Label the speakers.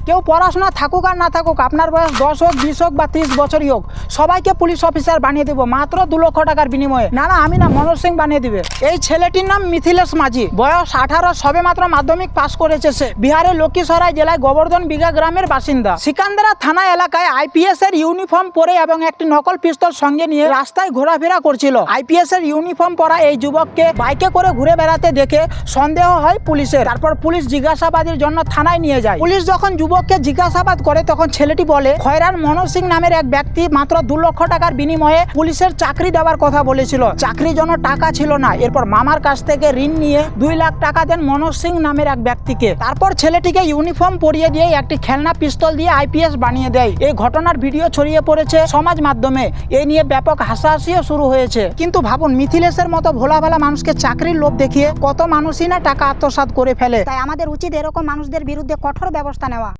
Speaker 1: কেউ পড়াশোনা থাকুক আর না থাকুক, আপনার বয়স 10 হোক, 20 হোক বা 30 বছরই হোক, সবাইকে পুলিশ অফিসার বানিয়ে দেবো মাত্র 2 লক্ষ টাকার বিনিময়ে। না না, আমি না, মনোজ সিং বানিয়ে দিবে। এই ছেলেটির নাম মিথিলেশ মাঝি, বয়স 18, সবে মাত্র মাধ্যমিক পাস করেছে সে। বিহারের লক্ষ্মীসরাই জেলায় গোবর্ধন বিঘা গ্রামের বাসিন্দা। সিকান্দারা থানা এলাকায় আইপিএস এর ইউনিফর্ম পরে এবং একটি নকল পিস্তল সঙ্গে নিয়ে রাস্তায় ঘোরাফেরা করছিল। আইপিএস এর ইউনিফর্ম পরা এই যুবককে বাইকে করে ঘুরে বেড়াতে দেখে সন্দেহ হয় পুলিশের। তারপর পুলিশ জিজ্ঞাসাবাদের জন্য থানায় নিয়ে যায়। পুলিশ যখন যুবককে জিজ্ঞাসাবাদ করে তখন ছেলেটি বলে, খয়রান মনোজ সিং নামের এক ব্যক্তি মাত্র 2 লক্ষ টাকার বিনিময়ে পুলিশের চাকরি দেওয়ার কথা বলেছিল। চাকরির জন্য টাকা ছিল না। এরপর মামার কাছ থেকে ঋণ নিয়ে 2 লাখ টাকা দেন মনোজ সিং নামের এক ব্যক্তিকে। তারপর ছেলেটিকে ইউনিফর্ম পরিয়ে দিয়ে একটি খেলনা পিস্তল দিয়ে আইপিএস বানিয়ে দেয়। এই ঘটনার ভিডিও ছড়িয়ে পড়েছে সমাজ মাধ্যমে। এই নিয়ে ব্যাপক হাসাহাসিও শুরু হয়েছে। কিন্তু ভাবুন, মিথিলেশের মতো ভোলা ভালা মানুষকে চাকরির লোভ দেখিয়ে কত মানুষই না টাকা আত্মসাৎ করে ফেলে।
Speaker 2: তাই আমাদের উচিত এরকম মানুষদের বিরুদ্ধে কঠোর ব্যবস্থা নেওয়া।